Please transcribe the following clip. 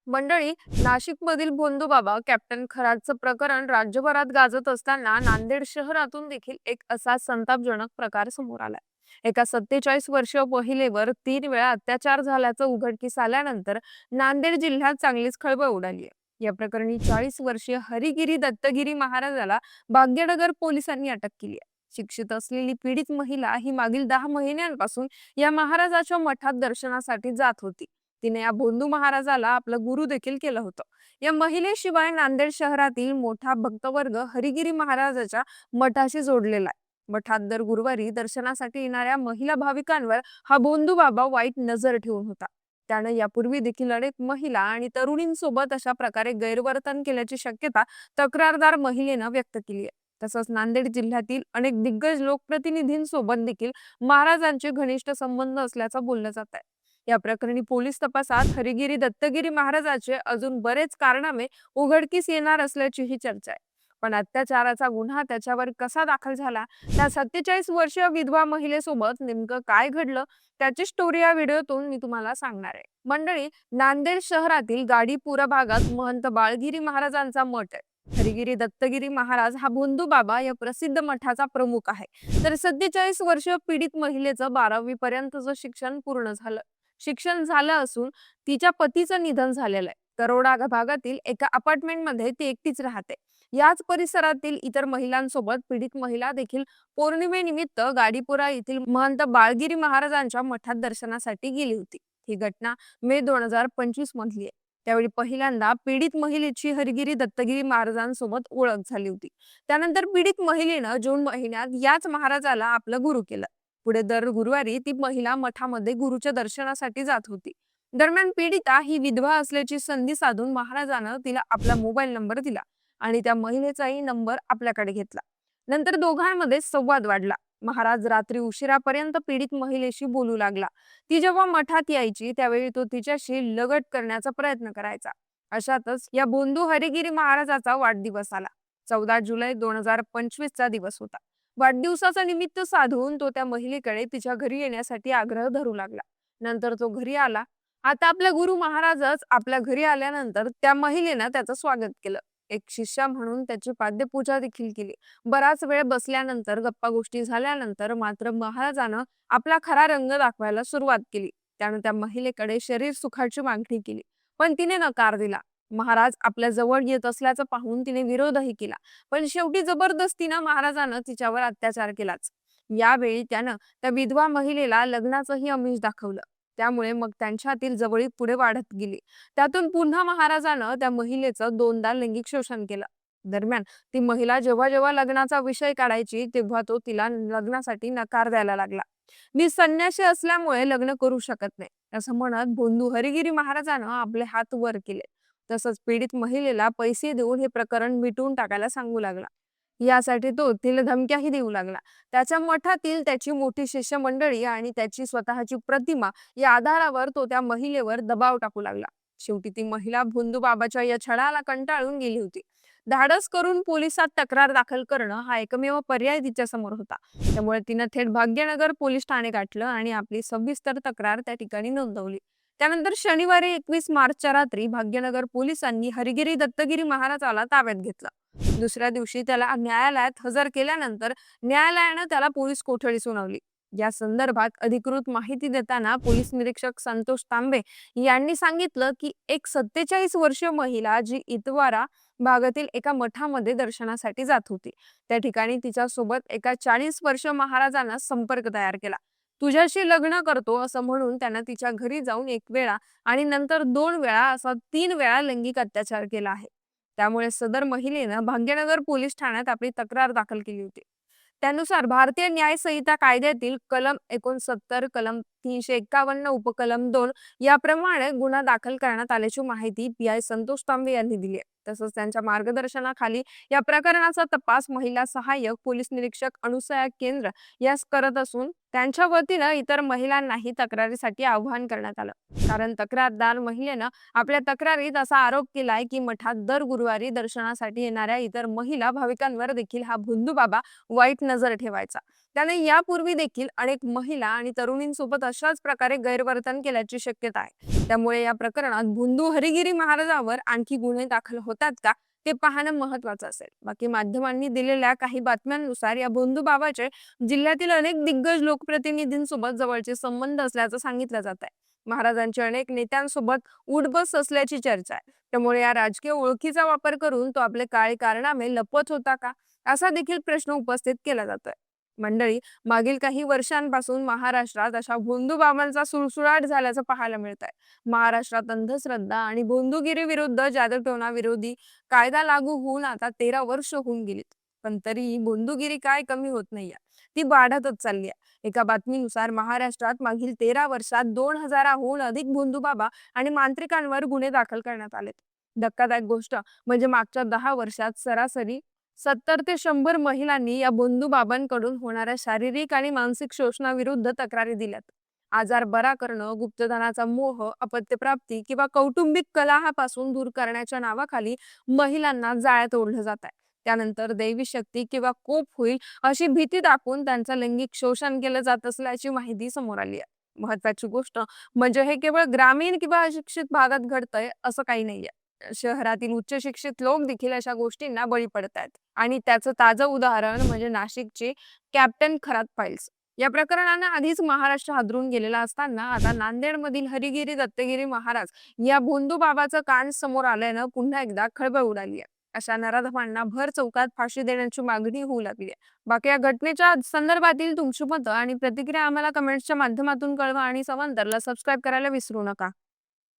मंडळी, नाशिकमधील भोंदूबाबा कॅप्टन खराडचं प्रकरण राज्यभरात गाजत असताना नांदेड शहरातून देखील एक असा संतापजनक प्रकार समोर आलाय. एका 47 वर्षीय महिलेवर 3 वेळा अत्याचार झाल्याचं उघडकीस आल्यानंतर नांदेड जिल्ह्यात चांगलीच खळबळ उडाली आहे. या प्रकरणी 40 वर्षीय हरिगिरी दत्तगिरी महाराजाला भाग्यनगर पोलिसांनी अटक केली आहे. शिक्षित असलेली पीडित महिला ही मागील 10 महिन्यांपासून या महाराजाच्या मठात दर्शनासाठी जात होती. तिने या भोंदू महाराजाला आपलं गुरु देखील केलं होतं. या महिलेशिवाय नांदेड शहरातील मोठा भक्तवर्ग हरिगिरी महाराजाच्या मठाशी जोडलेला आहे. मठात दर गुरुवारी दर्शनासाठी येणाऱ्या महिला भाविकांवर हा भोंदू बाबा वाईट नजर ठेवून होता. त्यानं यापूर्वी देखील अनेक महिला आणि तरुणींसोबत अशा प्रकारे गैरवर्तन केल्याची शक्यता तक्रारदार महिलेनं व्यक्त केली आहे. तसंच नांदेड जिल्ह्यातील अनेक दिग्गज लोकप्रतिनिधींसोबत देखील महाराजांचे घनिष्ठ संबंध असल्याचं बोललं जात आहे. या प्रकरणी पोलीस तपासात हरिगिरी दत्तगिरी महाराजाचे अजून बरेच कारनामे उघडकीस येणार असल्याचीही चर्चा आहे. पण अत्याचाराचा गुन्हा त्याच्यावर कसा दाखल झाला, त्या 47 वर्षीय विधवा महिलेसोबत नेमकं काय घडलं, त्याची स्टोरी या व्हिडिओतून मी तुम्हाला सांगणार आहे. मंडळी, नांदेड शहरातील गाडीपुरा भागात महंत बाळगिरी महाराजांचा मठ आहे. हरिगिरी दत्तगिरी महाराज हा भोंदू बाबा या प्रसिद्ध मठाचा प्रमुख आहे. तर 47 वर्षीय पीडित महिलेचं 12वी पर्यंतचं शिक्षण पूर्ण झालं. शिक्षण झालं असून तिच्या पतीचं निधन झालेलं आहे. तरोडा भागातील एका अपार्टमेंटमध्ये ती एकटीच राहते. याच परिसरातील इतर महिलांसोबत पीडित महिला देखील पौर्णिमेनिमित्त गाडीपुरा येथील महंत बाळगिरी महाराजांच्या मठात दर्शनासाठी गेली होती. ही घटना मे 2025 मधली आहे. त्यावेळी पहिल्यांदा पीडित महिलेची हरिगिरी दत्तगिरी महाराजांसोबत ओळख झाली होती. त्यानंतर पीडित महिलेनं जून महिन्यात याच महाराजाला आपलं गुरु केलं. पुढे दर गुरुवारी ती महिला मठामध्ये गुरुच्या दर्शनासाठी जात होती. दरम्यान पीडिता ही विधवा असल्याची संधी साधून महाराजानं तिला आपला मोबाईल नंबर दिला आणि त्या महिलेचाही नंबर आपल्याकडे घेतला. नंतर दोघांमध्ये संवाद वाढला. महाराज रात्री उशिरापर्यंत पीडित महिलेशी बोलू लागला. ती जेव्हा मठात यायची त्यावेळी तो तिच्याशी लगट करण्याचा प्रयत्न करायचा. अशातच या भोंदू हरिगिरी महाराजाचा वाढदिवस आला. 14 जुलै 2025 चा दिवस होता. वाढदिवसाचं निमित्त साधून तो त्या महिलेकडे तिच्या घरी येण्यासाठी आग्रह धरू लागला. नंतर तो घरी आला. आता आपल्या गुरु महाराजच आपल्या घरी आल्यानंतर त्या महिलेनं त्याचं स्वागत केलं. एक शिष्या म्हणून त्याची पाद्यपूजा देखील केली. बराच वेळ बसल्यानंतर गप्पा गोष्टी झाल्यानंतर मात्र महाराजानं आपला खरा रंग दाखवायला सुरुवात केली. त्यानं त्या महिलेकडे शरीर सुखाची मागणी केली, पण तिने नकार दिला. महाराज आपल्या जवळ येत असल्याचं पाहून तिने विरोधही केला, पण शेवटी जबरदस्तीनं महाराजानं तिच्यावर अत्याचार केलाच. यावेळी त्यानं त्या विधवा महिलेला लग्नाचंही आमिष दाखवलं. त्यामुळे मग त्यांच्यातील जवळीक पुढे वाढत गेली. त्यातून पुन्हा महाराजानं त्या महिलेचं 2दा लैंगिक शोषण केलं. दरम्यान ती महिला जेव्हा जेव्हा लग्नाचा विषय काढायची तेव्हा तो तिला लग्नासाठी नकार द्यायला लागला. मी संन्यासी असल्यामुळे लग्न करू शकत नाही असं म्हणत भोंदू हरिगिरी महाराजानं आपले हात वर केले. तसंच पीडित महिलेला पैसे देऊन हे प्रकरण मिटवून टाकायला सांगू लागला. यासाठी तो तिला धमक्याही देऊ लागला. त्याच्या मठातील त्याची मोठी शिष्य मंडळी आणि त्याची स्वतःची प्रतिमा या आधारावर तो त्या महिलेवर दबाव टाकू लागला. शेवटी ती महिला भोंदू बाबाच्या या छळाला कंटाळून गेली होती. धाडस करून पोलिसात तक्रार दाखल करणं हा एकमेव पर्याय तिच्या समोर होता. त्यामुळे तिनं थेट भाग्यनगर पोलीस ठाणे गाठलं आणि आपली सविस्तर तक्रार त्या ठिकाणी नोंदवली. त्यानंतर शनिवारी 21 मार्चच्या रात्री भाग्यनगर पोलिसांनी हरिगिरी दत्तगिरी महाराजाला ताब्यात घेतलं. दुसऱ्या दिवशी त्याला न्यायालयात हजर केल्यानंतर न्यायालयानं त्याला पोलीस कोठडी सुनावली. या संदर्भात अधिकृत माहिती देताना पोलीस निरीक्षक संतोष तांबे यांनी सांगितलं की एक 47 वर्षीय महिला जी इतवारा भागातील एका मठामध्ये दर्शनासाठी जात होती, त्या ठिकाणी तिच्यासोबत एका 40 वर्ष महाराजांना संपर्क तयार केला. तुझ्याशी लग्न करतो असं म्हणून त्यानं तिच्या घरी जाऊन 1 वेळा आणि नंतर 2 वेळा असा 3 वेळा लैंगिक अत्याचार केला आहे. त्यामुळे सदर महिलेनं भाग्यनगर पोलीस ठाण्यात आपली तक्रार दाखल केली होती. त्यानुसार भारतीय न्याय संहिता कायद्यातील कलम 69, कलम 351, उपकलम 2 याप्रमाणे गुन्हा दाखल करण्यात आल्याची माहिती पी.आय. संतोष तांबे यांनी दिली आहे. तसंच त्यांच्या मार्गदर्शनाखाली या प्रकरणाचा तपास महिला सहाय्यक पोलीस निरीक्षक अनुसया केंद्र यास करत असून त्यांच्या वतीनं इतर महिलांनाही तक्रारीसाठी आवाहन करण्यात आलं. कारण तक्रारदार महिलेनं आपल्या तक्रारीत असा आरोप केलाय की मठात दर गुरुवारी दर्शनासाठी येणाऱ्या इतर महिला भाविकांवर देखील हा भोंदू बाबा वाईट नजर ठेवायचा. त्याने यापूर्वी देखील अनेक महिला आणि तरुणींसोबत अशाच प्रकारे गैरवर्तन केल्याची शक्यता आहे. त्यामुळे या प्रकरणात भोंदू हरिगिरी महाराजावर आणखी गुन्हे दाखल होतात का ते पाहणं महत्वाचं असेल. बाकी माध्यमांनी दिलेल्या काही बातम्यांनुसार या भोंदू बाबाचे जिल्ह्यातील अनेक दिग्गज लोकप्रतिनिधींसोबत जवळचे संबंध असल्याचं सांगितलं जात आहे. महाराजांच्या अनेक नेत्यांसोबत उठबस असल्याची चर्चा आहे. त्यामुळे या राजकीय ओळखीचा वापर करून तो आपले काळे कारनामे लपवत होता का, असा देखील प्रश्न उपस्थित केला जातोय. मंडळी, मागील काही वर्षांपासून महाराष्ट्रात अशा भोंदू बाबांचा सुळसुळाट झाल्याचं पाहायला मिळत आहे. महाराष्ट्रात अंधश्रद्धा आणि भोंदूगिरी विरुद्ध जादूटोणा कायदा लागू होऊन आता 13 वर्ष होऊन गेलीत. पण तरीही भोंदूगिरी काय कमी होत नाहीये, ती वाढतच चालली आहे. एका बातमीनुसार महाराष्ट्रात मागील 13 वर्षात 2000हून अधिक भोंदू बाबा आणि मांत्रिकांवर गुन्हे दाखल करण्यात आलेत. धक्कादायक गोष्ट म्हणजे मागच्या 10 वर्षात सरासरी 70 ते 100 महिलांनी या भोंदू बाबांकडून होणाऱ्या शारीरिक आणि मानसिक शोषणाविरुद्ध तक्रारी दिल्यात. आजार बरा करणं, गुप्तधनाचा मोह, अपत्यप्राप्ती किंवा कौटुंबिक कलहापासून दूर करण्याच्या नावाखाली महिलांना जाळ्यात ओढलं जात आहे. त्यानंतर दैवी शक्ती किंवा कोप होईल अशी भीती दाखवून त्यांचं लैंगिक शोषण केलं जात असल्याची माहिती समोर आली आहे. महत्वाची गोष्ट म्हणजे हे केवळ ग्रामीण किंवा अशिक्षित भागात घडतंय असं काही नाहीये. शहरातील उच्च शिक्षित लोक देखील अशा गोष्टींना बळी पडतात आणि त्याचं ताजं उदाहरण म्हणजे नाशिकचे कॅप्टन खरात फाईल्स. या प्रकरणाने आधीच महाराष्ट्र हादरून गेलेला असताना आता नांदेडमधील हरिगिरी दत्तगिरी महाराज या भोंदू बाबाचं कान समोर आल्यानं पुन्हा एकदा खळबळ उडाली आहे. अशा नराधमांना भर चौकात फाशी देण्याची मागणी होऊ लागली आहे. बाकी या घटनेच्या संदर्भातील तुमची मतं आणि प्रतिक्रिया आम्हाला कमेंट्सच्या माध्यमातून कळवा आणि समांतरला सबस्क्राईब करायला विसरू नका.